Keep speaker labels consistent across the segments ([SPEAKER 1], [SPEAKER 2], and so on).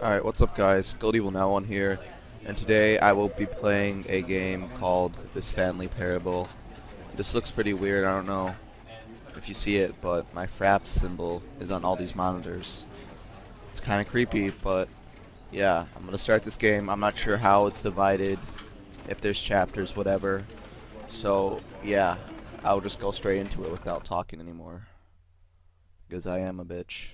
[SPEAKER 1] Alright, what's up guys? Gold Evil Now on here, and today I will be playing a game called the Stanley Parable. This looks pretty weird, I don't know if you see it, but my fraps symbol is on all these monitors. It's kinda creepy, but yeah, I'm gonna start this game. I'm not sure how it's divided, if there's chapters, whatever. So yeah, I'll just go straight into it without talking anymore, because I am a bitch.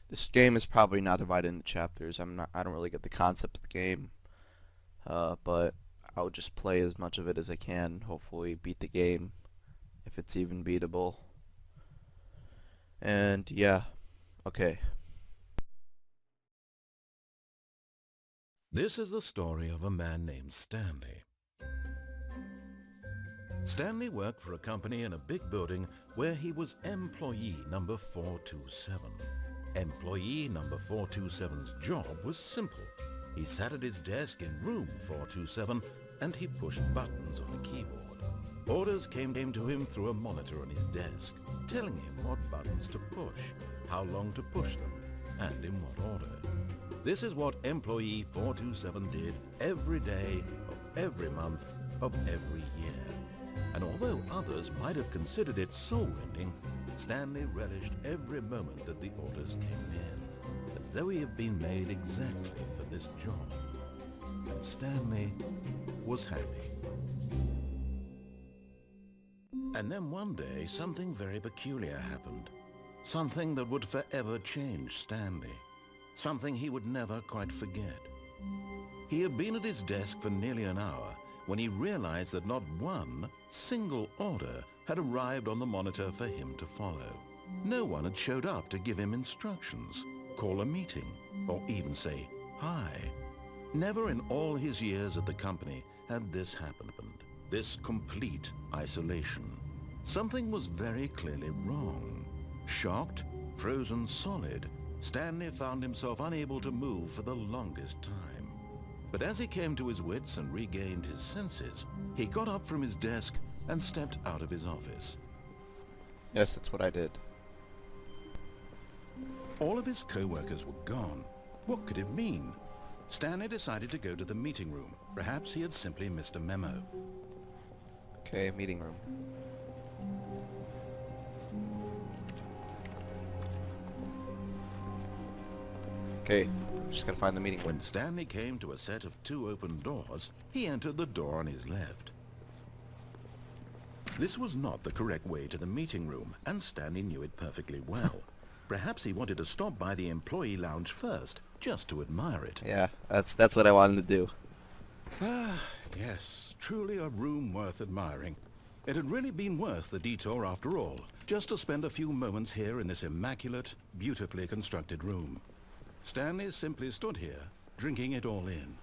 [SPEAKER 1] This game is probably not divided into chapters. I don't really get the concept of the game. But I'll just play as much of it as I can. Hopefully beat the game, if it's even beatable. And yeah, okay.
[SPEAKER 2] This is the story of a man named Stanley. Stanley worked for a company in a big building where he was employee number 427. Employee number 427's job was simple. He sat at his desk in room 427 and he pushed buttons on a keyboard. Orders came to him through a monitor on his desk, telling him what buttons to push, how long to push them, and in what order. This is what employee 427 did every day of every month of every year. And although others might have considered it soul-rending, Stanley relished every moment that the orders came in, as though he had been made exactly for this job. And Stanley was happy. And then one day, something very peculiar happened. Something that would forever change Stanley. Something he would never quite forget. He had been at his desk for nearly an hour when he realized that not one single order had arrived on the monitor for him to follow. No one had showed up to give him instructions, call a meeting, or even say hi. Never in all his years at the company had this happened. This complete isolation. Something was very clearly wrong. Shocked, frozen solid, Stanley found himself unable to move for the longest time. But as he came to his wits and regained his senses, he got up from his desk and stepped out of his office.
[SPEAKER 1] Yes, that's what I did.
[SPEAKER 2] All of his co-workers were gone. What could it mean? Stanley decided to go to the meeting room. Perhaps he had simply missed a memo.
[SPEAKER 1] Okay, meeting room. Okay, just gotta find the meeting room.
[SPEAKER 2] When Stanley came to a set of two open doors, he entered the door on his left. This was not the correct way to the meeting room, and Stanley knew it perfectly well. Perhaps he wanted to stop by the employee lounge first, just to admire it.
[SPEAKER 1] Yeah, that's what I wanted to do.
[SPEAKER 2] Ah, yes, truly a room worth admiring. It had really been worth the detour after all, just to spend a few moments here in this immaculate, beautifully constructed room. Stanley simply stood here, drinking it all in.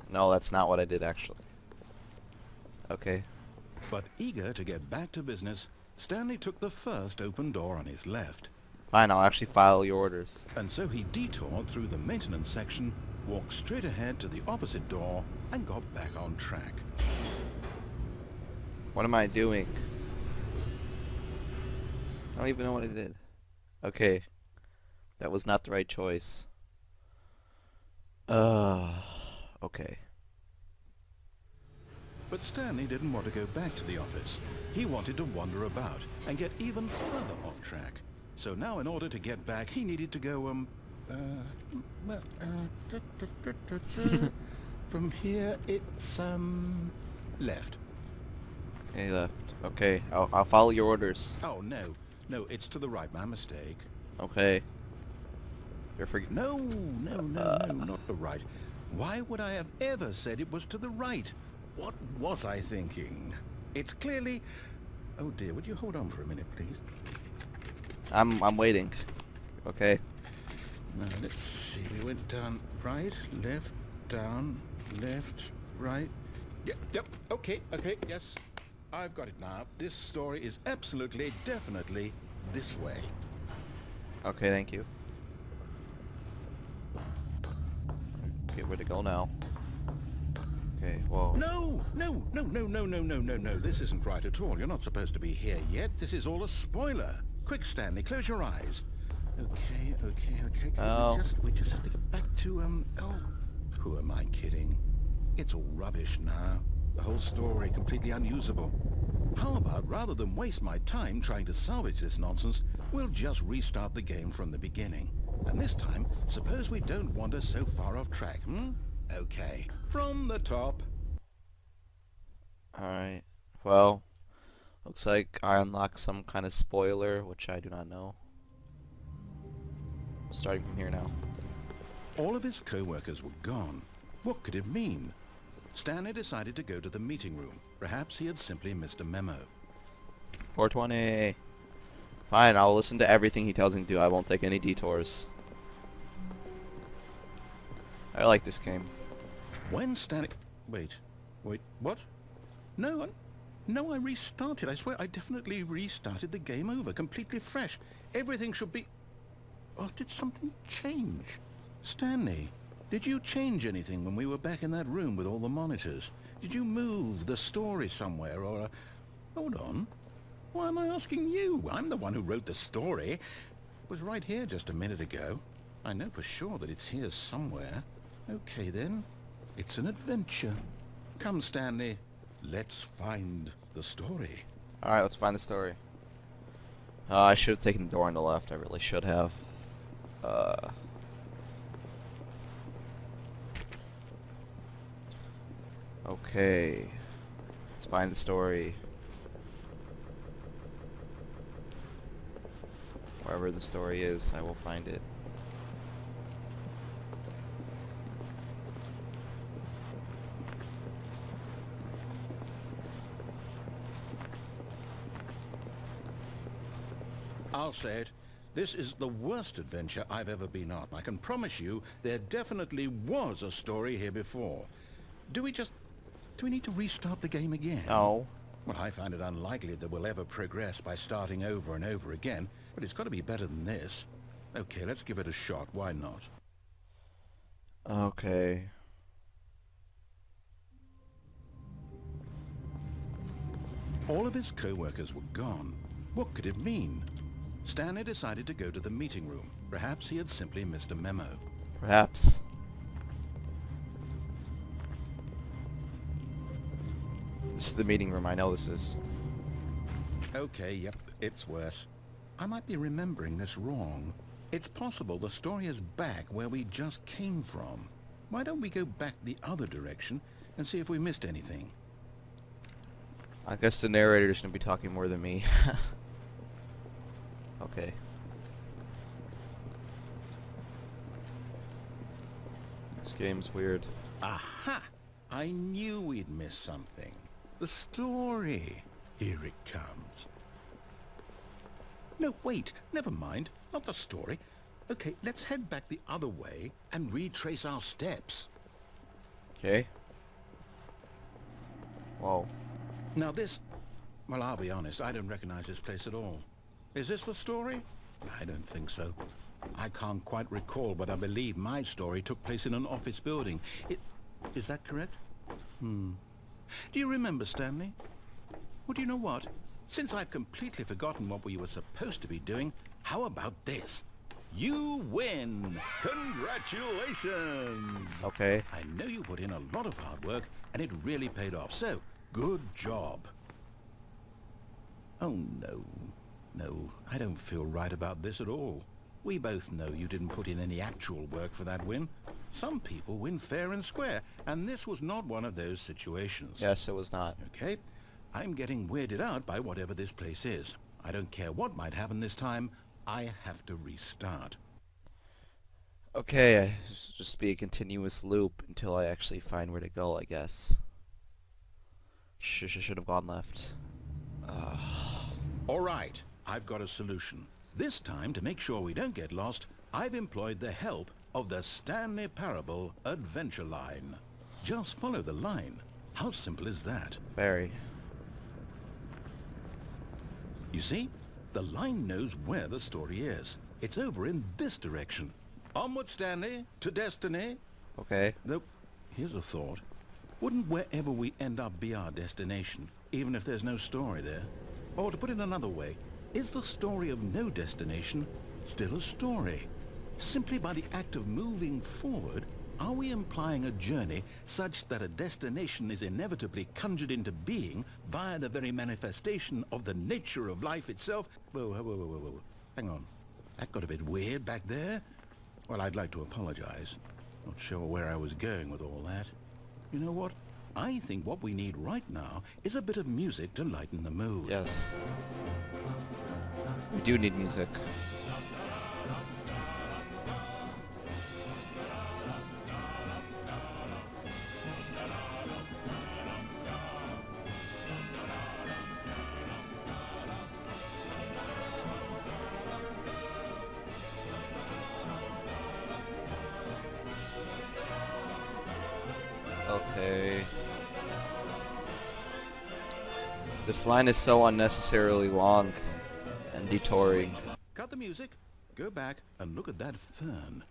[SPEAKER 1] No, that's not what I did actually. Okay.
[SPEAKER 2] But eager to get back to business, Stanley took the first open door on his left.
[SPEAKER 1] Fine, I'll actually follow your orders.
[SPEAKER 2] And so he detoured through the maintenance section, walked straight ahead to the opposite door, and got back on track.
[SPEAKER 1] What am I doing? I don't even know what I did. Okay. That was not the right choice. Okay.
[SPEAKER 2] But Stanley didn't want to go back to the office. He wanted to wander about and get even further off track. So now in order to get back, he needed to go, from here it's, left.
[SPEAKER 1] Okay, left. Okay, I'll follow your orders.
[SPEAKER 2] Oh, no, it's to the right, my mistake.
[SPEAKER 1] Okay. You're
[SPEAKER 2] No, not the right. Why would I have ever said it was to the right? What was I thinking? It's clearly... Oh dear, would you hold on for a minute, please?
[SPEAKER 1] I'm waiting. Okay.
[SPEAKER 2] Now, let's see. We went down right, left, down, left, right. Yep, okay, yes. I've got it now. This story is absolutely, definitely this way.
[SPEAKER 1] Okay, thank you. Okay, where to go now? Okay, whoa.
[SPEAKER 2] No. This isn't right at all. You're not supposed to be here yet. This is all a spoiler. Quick, Stanley, close your eyes. Okay.
[SPEAKER 1] Oh.
[SPEAKER 2] We just have to get back to, who am I kidding? It's all rubbish now. The whole story completely unusable. How about, rather than waste my time trying to salvage this nonsense, we'll just restart the game from the beginning. And this time, suppose we don't wander so far off track, hmm? Okay, from the top.
[SPEAKER 1] Alright. Well, looks like I unlocked some kind of spoiler, which I do not know. Starting from here now.
[SPEAKER 2] All of his co-workers were gone. What could it mean? Stanley decided to go to the meeting room. Perhaps he had simply missed a memo.
[SPEAKER 1] 420. Fine, I'll listen to everything he tells me to do. I won't take any detours. I like this game.
[SPEAKER 2] When Stanley... Wait, what? No, I restarted. I swear I definitely restarted the game over, completely fresh. Everything should be... Oh, did something change? Stanley, did you change anything when we were back in that room with all the monitors? Did you move the story somewhere, or... Hold on. Why am I asking you? I'm the one who wrote the story. It was right here just a minute ago. I know for sure that it's here somewhere. Okay, then. It's an adventure. Come, Stanley. Let's find the story.
[SPEAKER 1] Alright, let's find the story. I should have taken the door on the left. I really should have. Okay. Let's find the story. Wherever the story is, I will find it.
[SPEAKER 2] I'll say it. This is the worst adventure I've ever been on. I can promise you there definitely was a story here before. Do we need to restart the game again?
[SPEAKER 1] No.
[SPEAKER 2] Well, I find it unlikely that we'll ever progress by starting over and over again, but it's got to be better than this. Okay, let's give it a shot. Why not?
[SPEAKER 1] Okay.
[SPEAKER 2] All of his co-workers were gone. What could it mean? Stanley decided to go to the meeting room. Perhaps he had simply missed a memo.
[SPEAKER 1] Perhaps. This is the meeting room. I know this is.
[SPEAKER 2] Okay, yep, it's worse. I might be remembering this wrong. It's possible the story is back where we just came from. Why don't we go back the other direction and see if we missed anything?
[SPEAKER 1] I guess the narrator's gonna be talking more than me. Okay. This game's weird.
[SPEAKER 2] Aha! I knew we'd miss something. The story. Here it comes. No, wait. Never mind. Not the story. Okay, let's head back the other way and retrace our steps.
[SPEAKER 1] Okay. Whoa.
[SPEAKER 2] Now this... Well, I'll be honest. I don't recognize this place at all. Is this the story? I don't think so. I can't quite recall, but I believe my story took place in an office building. Is that correct? Do you remember, Stanley? Well, do you know what? Since I've completely forgotten what we were supposed to be doing, how about this? You win! Congratulations!
[SPEAKER 1] Okay.
[SPEAKER 2] I know you put in a lot of hard work, and it really paid off, so good job. Oh, no. No, I don't feel right about this at all. We both know you didn't put in any actual work for that win. Some people win fair and square, and this was not one of those situations.
[SPEAKER 1] Yes, it was not.
[SPEAKER 2] Okay, I'm getting weirded out by whatever this place is. I don't care what might happen this time. I have to restart.
[SPEAKER 1] Okay, just be a continuous loop until I actually find where to go, I guess. Should have gone left.
[SPEAKER 2] All right, I've got a solution. This time, to make sure we don't get lost, I've employed the help of the Stanley Parable Adventure Line. Just follow the line. How simple is that?
[SPEAKER 1] Very.
[SPEAKER 2] You see, the line knows where the story is. It's over in this direction. Onward, Stanley, to destiny.
[SPEAKER 1] Okay.
[SPEAKER 2] Though, here's a thought. Wouldn't wherever we end up be our destination, even if there's no story there? Or to put it another way, Is the story of no destination still a story? Simply by the act of moving forward, are we implying a journey such that a destination is inevitably conjured into being via the very manifestation of the nature of life itself? Whoa, whoa, whoa, whoa, whoa, whoa. Hang on. That got a bit weird back there. Well, I'd like to apologize. Not sure where I was going with all that. You know what? I think what we need right now is a bit of music to lighten the mood.
[SPEAKER 1] Yes. We do need music. Okay. This line is so unnecessarily long and detouring.
[SPEAKER 2] Cut the music, go back and look at that fern.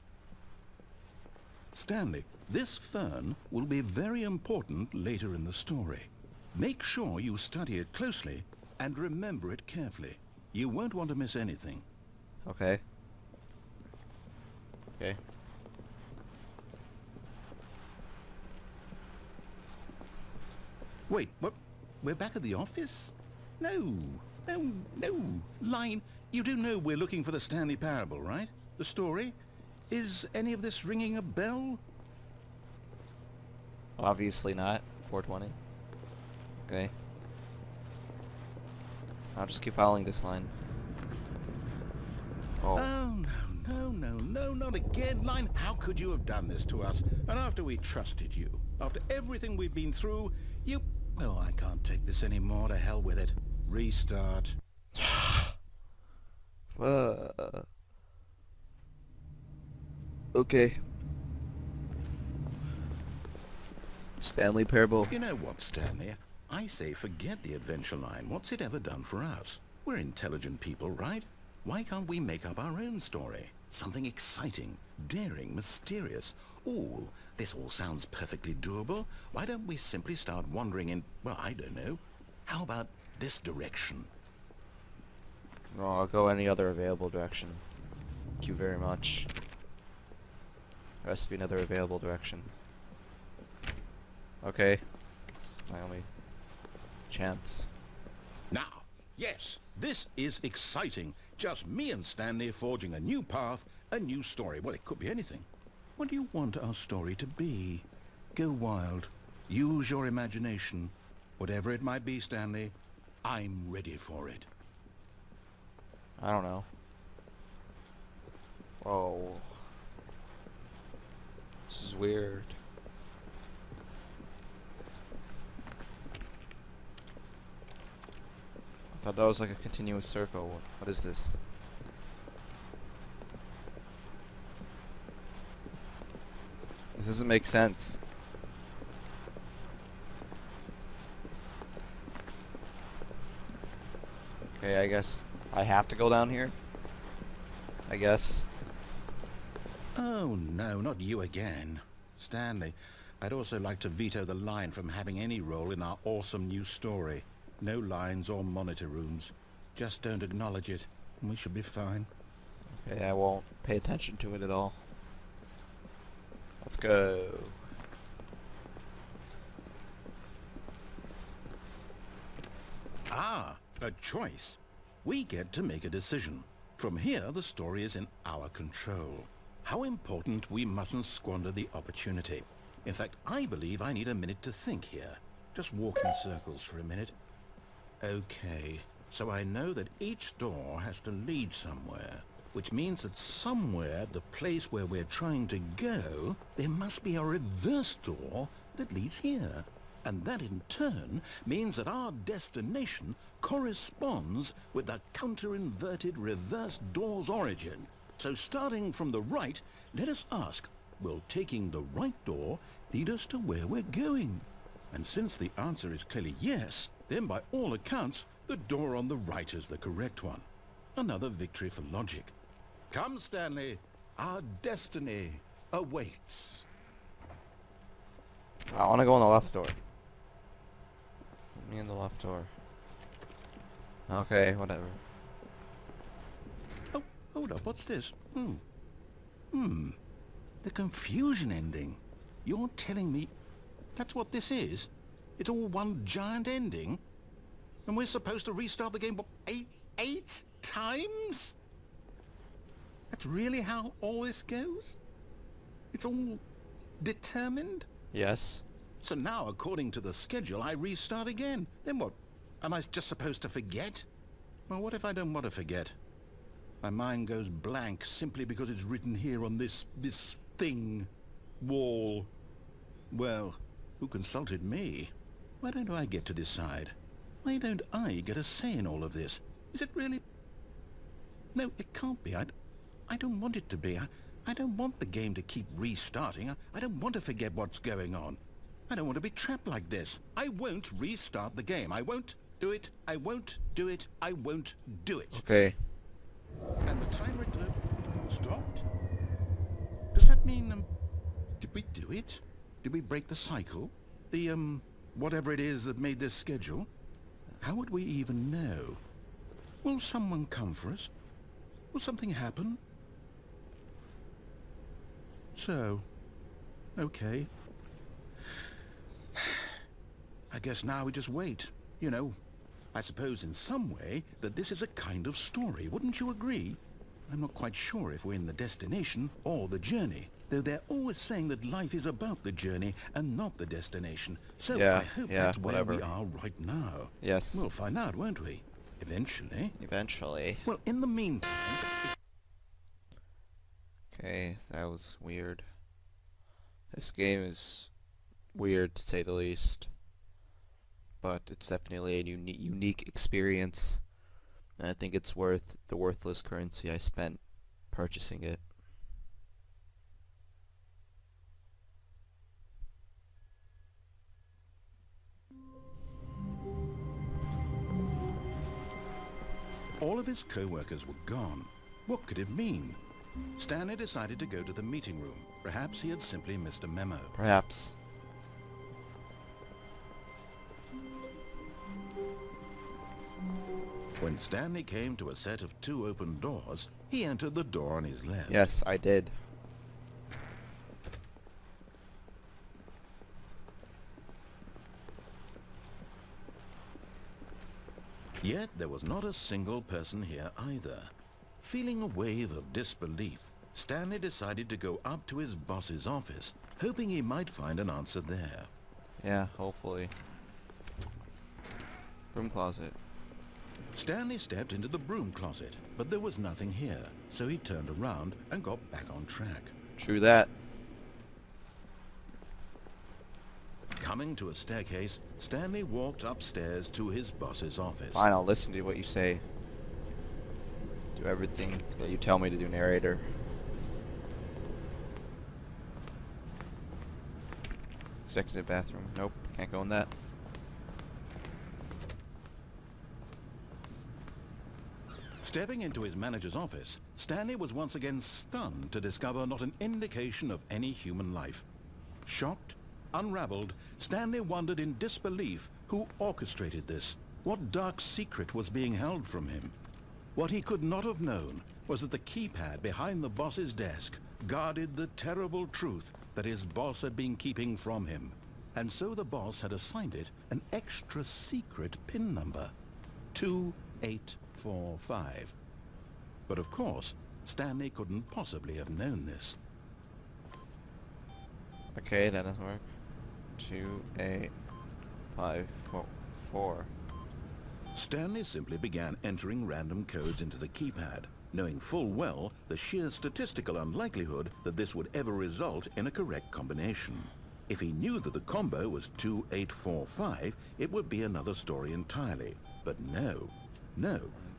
[SPEAKER 2] Stanley, this fern will be very important later in the story. Make sure you study it closely and remember it carefully. You won't want to miss anything.
[SPEAKER 1] Okay. Okay.
[SPEAKER 2] Wait, what? We're back at the office? No, no, no. Line, you do know we're looking for the Stanley Parable, right? The story? Is any of this ringing a bell?
[SPEAKER 1] Obviously not. 420. Okay. I'll just keep following this line. Oh.
[SPEAKER 2] Oh, no, not again. Line, how could you have done this to us? And after we trusted you, after everything we've been through, you... Oh, I can't take this anymore. To hell with it. Restart.
[SPEAKER 1] Okay. Stanley Parable.
[SPEAKER 2] You know what, Stanley? I say forget the adventure line. What's it ever done for us? We're intelligent people, right? Why can't we make up our own story? Something exciting, daring, mysterious. Ooh, this all sounds perfectly doable. Why don't we simply start wandering in, well, I don't know. How about this direction?
[SPEAKER 1] No, I'll go any other available direction. Thank you very much. There has to be another available direction. Okay. My only chance.
[SPEAKER 2] Now, yes, this is exciting. Just me and Stanley forging a new path, a new story. Well, it could be anything. What do you want our story to be? Go wild. Use your imagination. Whatever it might be, Stanley, I'm ready for it.
[SPEAKER 1] I don't know. Whoa. This is weird. I thought that was like a continuous circle. What is this? This doesn't make sense. Okay, I guess I have to go down here? I guess.
[SPEAKER 2] Oh, no, not you again. Stanley, I'd also like to veto the line from having any role in our awesome new story. No lines or monitor rooms. Just don't acknowledge it, and we should be fine.
[SPEAKER 1] Okay, I won't pay attention to it at all. Let's go.
[SPEAKER 2] Ah, a choice. We get to make a decision. From here, the story is in our control. How important we mustn't squander the opportunity. In fact, I believe I need a minute to think here. Just walk in circles for a minute. Okay, so I know that each door has to lead somewhere, which means that somewhere at the place where we're trying to go, there must be a reverse door that leads here. And that in turn means that our destination corresponds with the counter-inverted reverse door's origin. So starting from the right, let us ask, will taking the right door lead us to where we're going? And since the answer is clearly yes, then by all accounts, the door on the right is the correct one. Another victory for logic. Come, Stanley, our destiny awaits.
[SPEAKER 1] I want to go in the left door. Put me in the left door. Okay, whatever.
[SPEAKER 2] hold up, what's this? The confusion ending. You're telling me that's what this is? It's all one giant ending? And we're supposed to restart the game, what, eight times? That's really how all this goes? It's all determined?
[SPEAKER 1] Yes.
[SPEAKER 2] So now, according to the schedule, I restart again. Then what? Am I just supposed to forget? Well, what if I don't want to forget? My mind goes blank simply because it's written here on this thing. Wall. Well, who consulted me? Why don't I get to decide? Why don't I get a say in all of this? Is it really? No, it can't be. I don't want it to be. I don't want the game to keep restarting. I don't want to forget what's going on. I don't want to be trapped like this. I won't restart the game. I won't do it. I won't do it. I won't do it.
[SPEAKER 1] Okay.
[SPEAKER 2] And the timer stopped? Does that mean, did we do it? Did we break the cycle? The, whatever it is that made this schedule? How would we even know? Will someone come for us? Will something happen? So, okay. I guess now we just wait. You know, I suppose in some way that this is a kind of story. Wouldn't you agree? I'm not quite sure if we're in the destination or the journey, though they're always saying that life is about the journey and not the destination. So
[SPEAKER 1] Yeah,
[SPEAKER 2] I hope
[SPEAKER 1] yeah,
[SPEAKER 2] that's where we
[SPEAKER 1] whatever.
[SPEAKER 2] are right now.
[SPEAKER 1] Yes.
[SPEAKER 2] We'll find out, won't we? Eventually.
[SPEAKER 1] Eventually.
[SPEAKER 2] Well, in the meantime...
[SPEAKER 1] Okay, that was weird. This game is weird to say the least, but it's definitely a unique experience, and I think it's worth the worthless currency I spent purchasing it.
[SPEAKER 2] All of his co-workers were gone. What could it mean? Stanley decided to go to the meeting room. Perhaps he had simply missed a memo.
[SPEAKER 1] Perhaps.
[SPEAKER 2] When Stanley came to a set of 2 open doors, he entered the door on his left.
[SPEAKER 1] Yes, I did.
[SPEAKER 2] Yet there was not a single person here either. Feeling a wave of disbelief, Stanley decided to go up to his boss's office, hoping he might find an answer there.
[SPEAKER 1] Yeah, hopefully. Room closet.
[SPEAKER 2] Stanley stepped into the broom closet, but there was nothing here, so he turned around and got back on track.
[SPEAKER 1] True that.
[SPEAKER 2] Coming to a staircase, Stanley walked upstairs to his boss's office.
[SPEAKER 1] Fine, I'll listen to what you say. Do everything that you tell me to do, narrator. Executive bathroom. Nope, can't go in that.
[SPEAKER 2] Stepping into his manager's office, Stanley was once again stunned to discover not an indication of any human life. Shocked, unraveled, Stanley wondered in disbelief who orchestrated this. What dark secret was being held from him? What he could not have known was that the keypad behind the boss's desk guarded the terrible truth that his boss had been keeping from him. And so the boss had assigned it an extra secret PIN number. 2845. But of course, Stanley couldn't possibly have known this.
[SPEAKER 1] Okay, that doesn't work. 2854.
[SPEAKER 2] Stanley simply began entering random codes into the keypad, knowing full well the sheer statistical unlikelihood that this would ever result in a correct combination. If he knew that the combo was 2845, it would be another story entirely. But no,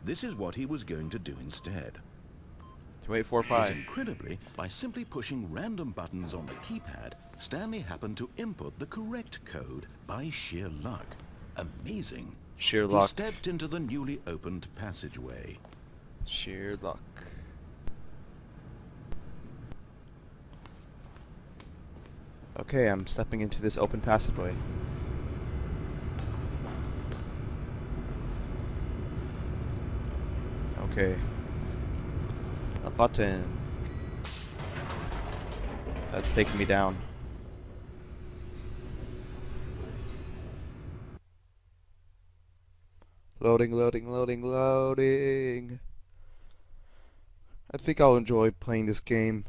[SPEAKER 2] this is what he was going to do instead.
[SPEAKER 1] 2845.
[SPEAKER 2] But incredibly, by simply pushing random buttons on the keypad, Stanley happened to input the correct code by sheer luck. Amazing.
[SPEAKER 1] Sheer
[SPEAKER 2] He
[SPEAKER 1] luck.
[SPEAKER 2] stepped into the newly opened passageway.
[SPEAKER 1] Sheer luck. Okay, I'm stepping into this open passageway. Okay. A button. That's taking me down. Loading, loading, loading, loading. I think I'll enjoy playing this game.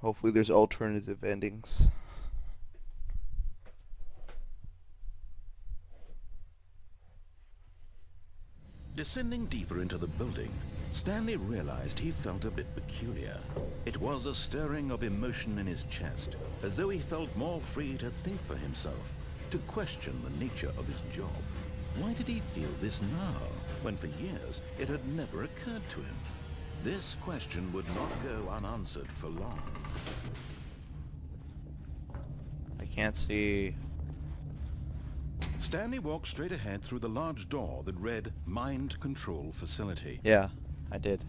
[SPEAKER 1] Hopefully there's alternative endings.
[SPEAKER 2] Descending deeper into the building, Stanley realized he felt a bit peculiar. It was a stirring of emotion in his chest, as though he felt more free to think for himself, to question the nature of his job. Why did he feel this now, when for years it had never occurred to him? This question would not go unanswered for long.
[SPEAKER 1] I can't see.
[SPEAKER 2] Stanley walked straight ahead through the large door that read Mind Control Facility.
[SPEAKER 1] Yeah, I did.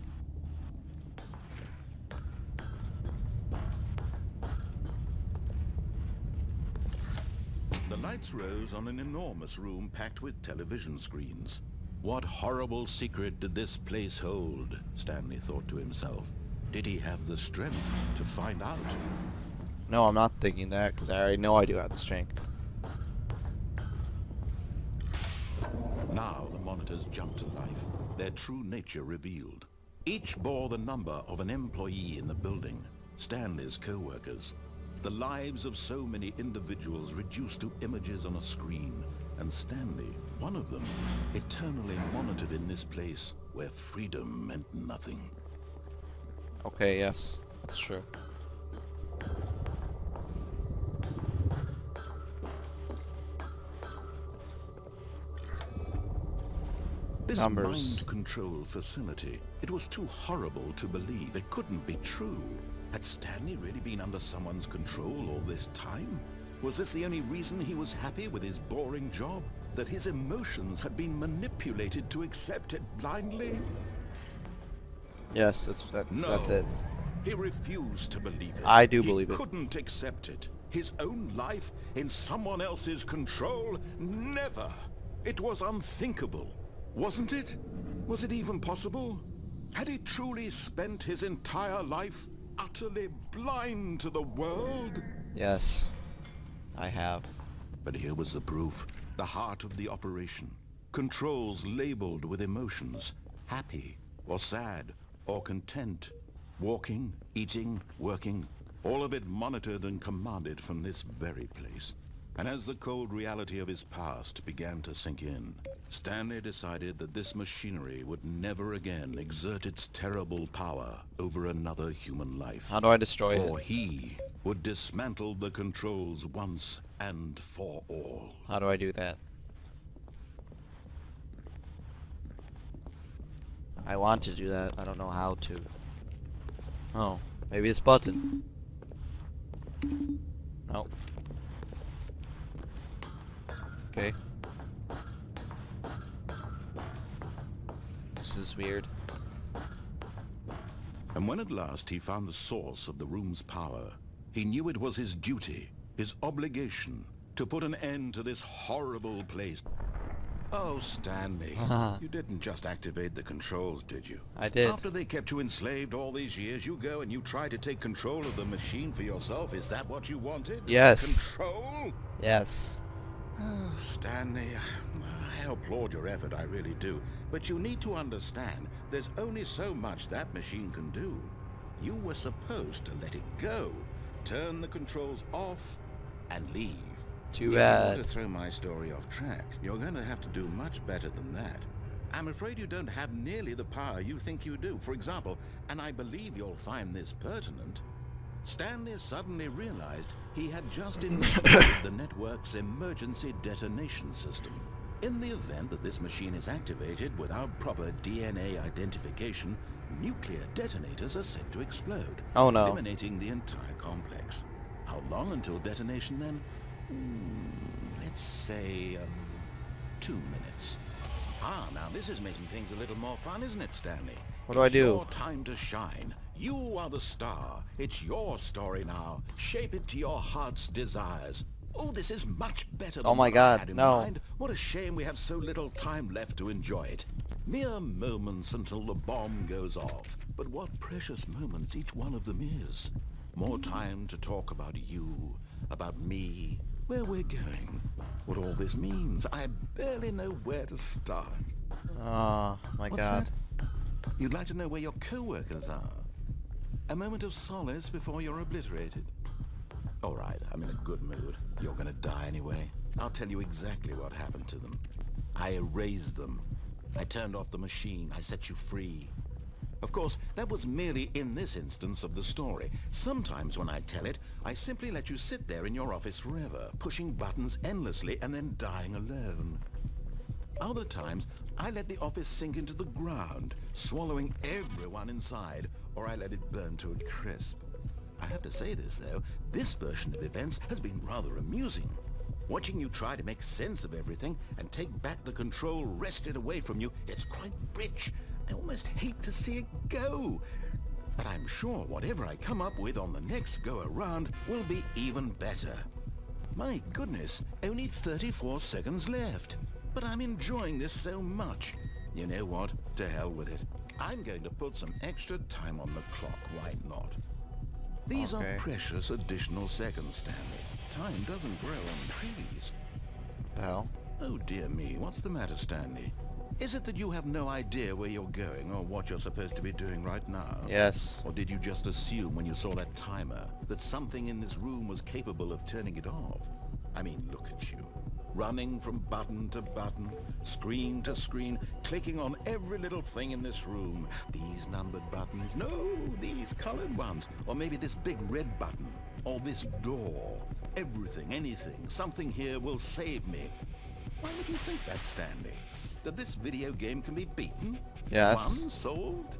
[SPEAKER 2] The lights rose on an enormous room packed with television screens. What horrible secret did this place hold? Stanley thought to himself. Did he have the strength to find out?
[SPEAKER 1] No, I'm not thinking that, because I already know I do have the strength.
[SPEAKER 2] Now the monitors jumped to life, their true nature revealed. Each bore the number of an employee in the building, Stanley's co-workers. The lives of so many individuals reduced to images on a screen, and Stanley, one of them, eternally monitored in this place where freedom meant nothing.
[SPEAKER 1] Okay, yes, that's true.
[SPEAKER 2] This
[SPEAKER 1] Numbers.
[SPEAKER 2] mind control facility, it was too horrible to believe. It couldn't be true. Had Stanley really been under someone's control all this time? Was this the only reason he was happy with his boring job? That his emotions had been manipulated to accept it blindly?
[SPEAKER 1] Yes, that's it.
[SPEAKER 2] He refused to believe it.
[SPEAKER 1] I do believe it.
[SPEAKER 2] He couldn't accept it. His own life in someone else's control? Never. It was unthinkable. Wasn't it? Was it even possible? Had he truly spent his entire life utterly blind to the world?
[SPEAKER 1] Yes, I have.
[SPEAKER 2] But here was the proof. The heart of the operation. Controls labeled with emotions. Happy, or sad, or content. Walking, eating, working. All of it monitored and commanded from this very place. And as the cold reality of his past began to sink in, Stanley decided that this machinery would never again exert its terrible power over another human life.
[SPEAKER 1] How do I destroy
[SPEAKER 2] For
[SPEAKER 1] it?
[SPEAKER 2] he would dismantle the controls once and for all.
[SPEAKER 1] How do I do that? I want to do that. I don't know how to. Oh, maybe this button. Nope. Okay. This is weird.
[SPEAKER 2] And when at last he found the source of the room's power, he knew it was his duty, his obligation, to put an end to this horrible place. Oh, Stanley, you didn't just activate the controls, did you?
[SPEAKER 1] I did.
[SPEAKER 2] After they kept you enslaved all these years, you go and you try to take control of the machine for yourself. Is that what you wanted?
[SPEAKER 1] Yes.
[SPEAKER 2] Control?
[SPEAKER 1] Yes.
[SPEAKER 2] Oh, Stanley, I applaud your effort, I really do. But you need to understand, there's only so much that machine can do. You were supposed to let it go, turn the controls off, and leave.
[SPEAKER 1] Too
[SPEAKER 2] If
[SPEAKER 1] bad.
[SPEAKER 2] you want to throw my story off track, you're going to have to do much better than that. I'm afraid you don't have nearly the power you think you do. For example, and I believe you'll find this pertinent, Stanley suddenly realized he had just initiated the network's emergency detonation system. In the event that this machine is activated without proper DNA identification, nuclear detonators are said to explode,
[SPEAKER 1] Oh no.
[SPEAKER 2] eliminating the entire complex. How long until detonation then? Let's say 2 minutes. Ah, now this is making things a little more fun, isn't it, Stanley?
[SPEAKER 1] What do I
[SPEAKER 2] It's
[SPEAKER 1] do?
[SPEAKER 2] your time to shine. You are the star. It's your story now. Shape it to your heart's desires. Oh, this is much better than
[SPEAKER 1] Oh my
[SPEAKER 2] what I
[SPEAKER 1] God,
[SPEAKER 2] had in
[SPEAKER 1] no.
[SPEAKER 2] mind. What a shame we have so little time left to enjoy it. Mere moments until the bomb goes off. But what precious moments each one of them is. More time to talk about you, about me, where we're going, what all this means. I barely know where to start.
[SPEAKER 1] Oh, my
[SPEAKER 2] What's
[SPEAKER 1] God.
[SPEAKER 2] that? You'd like to know where your co-workers are? A moment of solace before you're obliterated? All right, I'm in a good mood. You're gonna die anyway. I'll tell you exactly what happened to them. I erased them. I turned off the machine. I set you free. Of course, that was merely in this instance of the story. Sometimes when I tell it, I simply let you sit there in your office forever, pushing buttons endlessly and then dying alone. Other times, I let the office sink into the ground, swallowing everyone inside, or I let it burn to a crisp. I have to say this, though, this version of events has been rather amusing. Watching you try to make sense of everything and take back the control wrested away from you, it's quite rich. I almost hate to see it go. But I'm sure whatever I come up with on the next go-around will be even better. My goodness, only 34 seconds left. But I'm enjoying this so much. You know what? To hell with it. I'm going to put some extra time on the clock, why not? These
[SPEAKER 1] Okay.
[SPEAKER 2] are precious additional seconds, Stanley. Time doesn't grow on trees.
[SPEAKER 1] The hell?
[SPEAKER 2] Oh dear me, what's the matter, Stanley? Is it that you have no idea where you're going or what you're supposed to be doing right now?
[SPEAKER 1] Yes.
[SPEAKER 2] Or did you just assume when you saw that timer that something in this room was capable of turning it off? I mean, look at you. Running from button to button, screen to screen, clicking on every little thing in this room. These numbered buttons, no, these colored ones. Or maybe this big red button, or this door. Everything, anything, something here will save me. Why would you think that, Stanley? That this video game can be beaten?
[SPEAKER 1] Yes.
[SPEAKER 2] Won? Solved?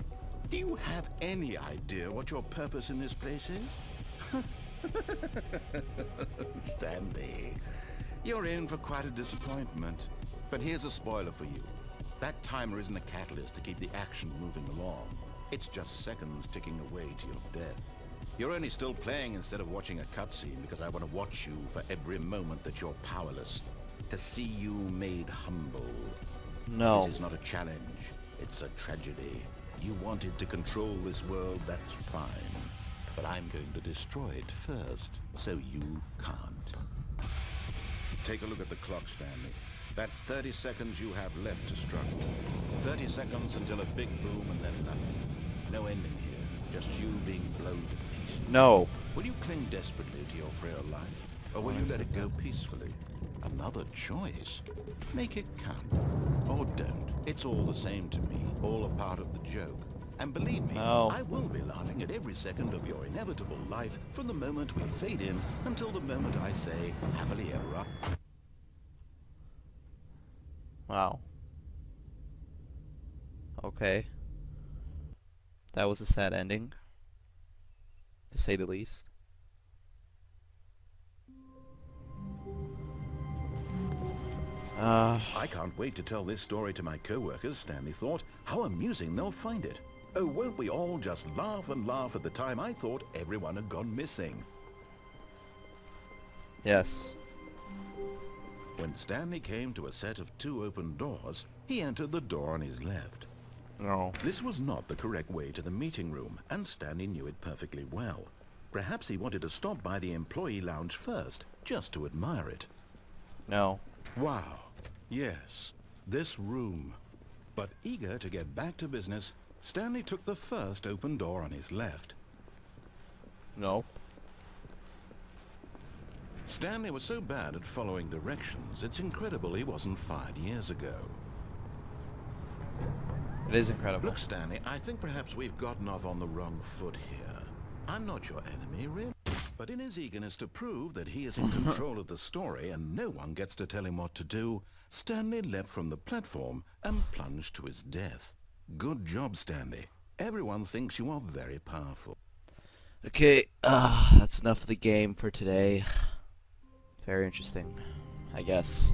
[SPEAKER 2] Do you have any idea what your purpose in this place is? Stanley, you're in for quite a disappointment. But here's a spoiler for you. That timer isn't a catalyst to keep the action moving along. It's just seconds ticking away to your death. You're only still playing instead of watching a cutscene because I want to watch you for every moment that you're powerless. To see you made humble.
[SPEAKER 1] No.
[SPEAKER 2] This is not a challenge. It's a tragedy. You wanted to control this world, that's fine. But I'm going to destroy it first, so you can't. Take a look at the clock, Stanley. That's 30 seconds you have left to struggle. 30 seconds until a big boom and then nothing. No ending here, just you being blown to pieces.
[SPEAKER 1] No.
[SPEAKER 2] Will you cling desperately to your frail life, or will you let it go peacefully? Another choice. Make it count. Or don't. It's all the same to me, all a part of the joke. And believe me,
[SPEAKER 1] No.
[SPEAKER 2] I will be laughing at every second of your inevitable life from the moment we fade in until the moment I say, happily ever after.
[SPEAKER 1] Wow. Okay. That was a sad ending, to say the least.
[SPEAKER 2] I can't wait to tell this story to my co-workers, Stanley thought. How amusing they'll find it. Oh, won't we all just laugh and laugh at the time I thought everyone had gone missing.
[SPEAKER 1] Yes.
[SPEAKER 2] When Stanley came to a set of 2 open doors, he entered the door on his left.
[SPEAKER 1] No.
[SPEAKER 2] This was not the correct way to the meeting room, and Stanley knew it perfectly well. Perhaps he wanted to stop by the employee lounge first, just to admire it.
[SPEAKER 1] No.
[SPEAKER 2] Wow. Yes, this room. But eager to get back to business, Stanley took the first open door on his left.
[SPEAKER 1] No.
[SPEAKER 2] Stanley was so bad at following directions, it's incredible he wasn't fired years ago.
[SPEAKER 1] It is incredible.
[SPEAKER 2] Look, Stanley, I think perhaps we've gotten off on the wrong foot here. I'm not your enemy, really. But in his eagerness to prove that he is in control of the story and no one gets to tell him what to do, Stanley leapt from the platform and plunged to his death. Good job, Stanley. Everyone thinks you are very powerful.
[SPEAKER 1] Okay, that's enough of the game for today. Very interesting, I guess.